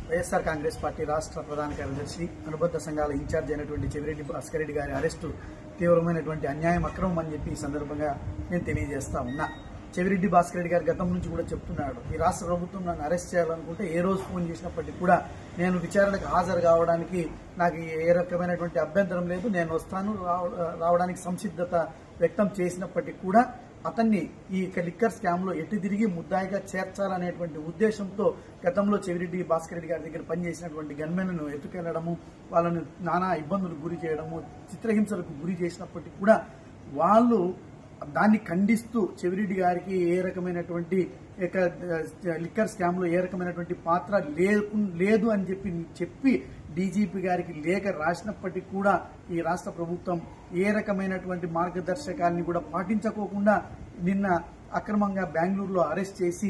YSR Congress party రాష్ట్ర ప్రధాన కార్యదర్శి అనుబంధ సంఘాల ఇన్ఛార్జ్ అయినటువంటి చెవిరెడ్డి భాస్కర్ రెడ్డి గారి అరెస్టు తీవ్రమైనటువంటి అన్యాయం, అక్రమం అని చెప్పి ఈ సందర్భంగా నేను తెలియజేస్తా ఉన్నా. చెవిరెడ్డి భాస్కర్ రెడ్డి గారి గతం నుంచి కూడా చెప్తున్నాడు, ఈ రాష్ట్ర ప్రభుత్వం నన్ను అరెస్ట్ చేయాలనుకుంటే ఏ రోజు ఫోన్ చేసినప్పటికీ కూడా నేను విచారణకు హాజరు కావడానికి నాకు ఏ రకమైనటువంటి అభ్యంతరం లేదు, నేను వస్తాను, రావడానికి సంసిద్ధత వ్యక్తం చేసినప్పటికీ కూడా అతన్ని ఈ లిక్కర్ స్కామ్ లో ఎటు తిరిగి ముద్దాయిగా చేర్చాలనేటువంటి ఉద్దేశంతో గతంలో చెవిరెడ్డి భాస్కర్ రెడ్డి గారి దగ్గర పనిచేసినటువంటి గన్మెన్లను ఎత్తుకెళ్లడము, వాళ్ళని నానా ఇబ్బందులకు గురి చేయడము, చిత్రహింసలకు గురి చేసినప్పటికీ కూడా వాళ్ళు దాన్ని ఖండిస్తూ చెవిరెడ్డి గారికి ఏ రకమైనటువంటి లిక్కర్ స్కామ్ లో ఏ రకమైనటువంటి పాత్ర లేదు అని చెప్పి డీజీపీ గారికి లేఖ రాసినప్పటికీ కూడా ఈ రాష్ట్ర ప్రభుత్వం ఏ రకమైనటువంటి మార్గదర్శకాలని కూడా పాటించుకోకుండా నిన్న అక్రమంగా బెంగళూరులో అరెస్ట్ చేసి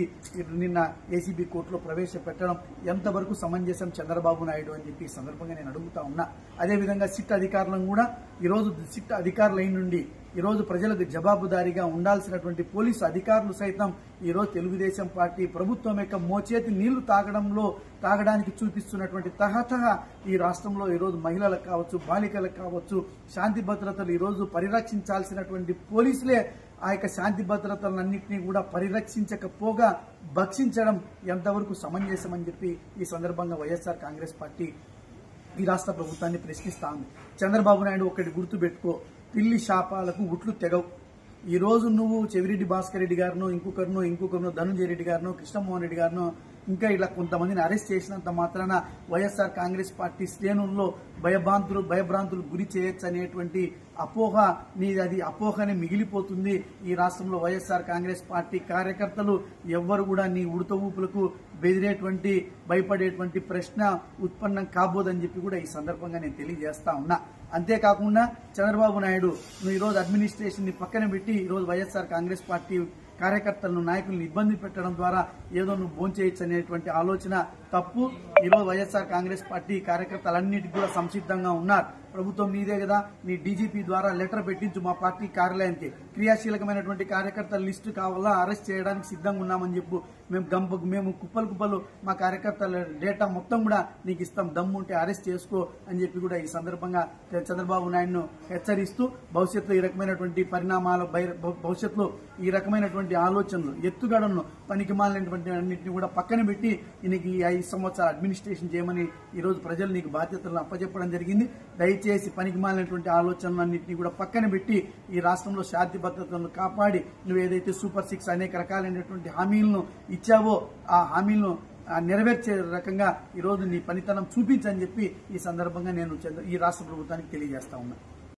నిన్న ఏసీబీ కోర్టులో ప్రవేశపెట్టడం ఎంతవరకు సమంజసం చంద్రబాబు నాయుడు అని చెప్పి ఈ సందర్భంగా నేను అడుగుతా ఉన్నా. అదేవిధంగా సిట్ అధికారులను కూడా ఈరోజు సిట్ అధికారులైన నుండి ఈరోజు ప్రజలకు జవాబుదారీగా ఉండాల్సినటువంటి పోలీసు అధికారులు సైతం ఈరోజు తెలుగుదేశం పార్టీ ప్రభుత్వం యొక్క మోచేతి నీళ్లు తాగడానికి చూపిస్తున్నటువంటి తహతహ ఈ రాష్ట్రంలో ఈరోజు మహిళలకు కావచ్చు, బాలికలకు కావచ్చు శాంతి భద్రతలు ఈరోజు పరిరక్షించాల్సినటువంటి పోలీసులే ఆ యొక్క శాంతి భద్రతలన్నింటినీ కూడా పరిరక్షించకపోగా భక్షించడం ఎంతవరకు సమంజసమని చెప్పి ఈ సందర్భంగా వైఎస్ఆర్ కాంగ్రెస్ పార్టీ ఈ రాష్ట్ర ప్రభుత్వాన్ని ప్రశ్నిస్తా ఉంది. చంద్రబాబు నాయుడు ఒకటి గుర్తుపెట్టుకో, పిల్లి శాపాలకు ఉట్లు తెగవు. ఈ రోజు నువ్వు చెవిరెడ్డి భాస్కర్ రెడ్డి గారినో ఇంకొకరినో ధనుంజయ రెడ్డి గారినో కృష్ణమోహన్ రెడ్డి గారినో ఇంకా ఇలా కొంతమందిని అరెస్ట్ చేసినంత మాత్రాన వైఎస్ఆర్ కాంగ్రెస్ పార్టీ శ్రేణుల్లో భయభ్రాంతులు గురి చేయొచ్చు అనేటువంటి అపోహ అది అపోహనే మిగిలిపోతుంది. ఈ రాష్ట్రంలో వైఎస్ఆర్ కాంగ్రెస్ పార్టీ కార్యకర్తలు ఎవ్వరు కూడా నీ ఉడత ఊపులకు భయపడేటువంటి ప్రశ్న ఉత్పన్నం కాబోదని చెప్పి కూడా ఈ సందర్భంగా నేను తెలియజేస్తా ఉన్నా. అంతేకాకుండా చంద్రబాబు నాయుడు నువ్వు ఈరోజు అడ్మినిస్ట్రేషన్ ని పక్కన పెట్టి ఈరోజు వైఎస్ఆర్ కాంగ్రెస్ పార్టీ కార్యకర్తలను, నాయకులను ఇబ్బంది పెట్టడం ద్వారా ఏదో నువ్వు భోంచేయచ్చు అనేటువంటి ఆలోచన తప్పు. ఈరోజు వైఎస్ఆర్ కాంగ్రెస్ పార్టీ కార్యకర్తలన్నిటికీ కూడా సంసిద్ధంగా ఉన్నారు. ప్రభుత్వం నీదే కదా, నీ డీజీపీ ద్వారా లెటర్ పెట్టించు మా పార్టీ కార్యాలయానికి, క్రియాశీలకమైనటువంటి కార్యకర్తల లిస్టు కావాలా, అరెస్ట్ చేయడానికి సిద్ధంగా ఉన్నామని చెప్పు. మేము కుప్పలు మా కార్యకర్తల డేటా మొత్తం కూడా నీకు ఇస్తాం, దమ్ముంటే అరెస్ట్ చేసుకో అని చెప్పి కూడా ఈ సందర్భంగా చంద్రబాబు నాయుడును హెచ్చరిస్తూ భవిష్యత్తులో ఈ రకమైనటువంటి పరిణామాల భవిష్యత్తులో ఈ రకమైనటువంటి ఆలోచనలు, ఎత్తుగడలను, పనికిమాలినటువంటి అన్నింటినీ కూడా పక్కన పెట్టి ఈయనకి 5 సంవత్సరాల అడ్మినిస్ట్రేషన్ చేయమని ఈరోజు ప్రజలు నీకు బాధ్యతలను అప్పచెప్పడం జరిగింది. దయచేసి పనికిమాలినటువంటి ఆలోచనలన్నింటినీ కూడా పక్కన పెట్టి ఈ రాష్ట్రంలో శాంతి భద్రతలను కాపాడి నువ్వు ఏదైతే సూపర్ 6 అనేక రకాలైనటువంటి హామీలను ఇచ్చావో ఆ హామీలను నెరవేర్చే రకంగా ఈరోజు నీ పనితనం చూపించని చెప్పి ఈ సందర్భంగా నేను ఈ రాష్ట్ర ప్రభుత్వానికి తెలియజేస్తా ఉన్నా.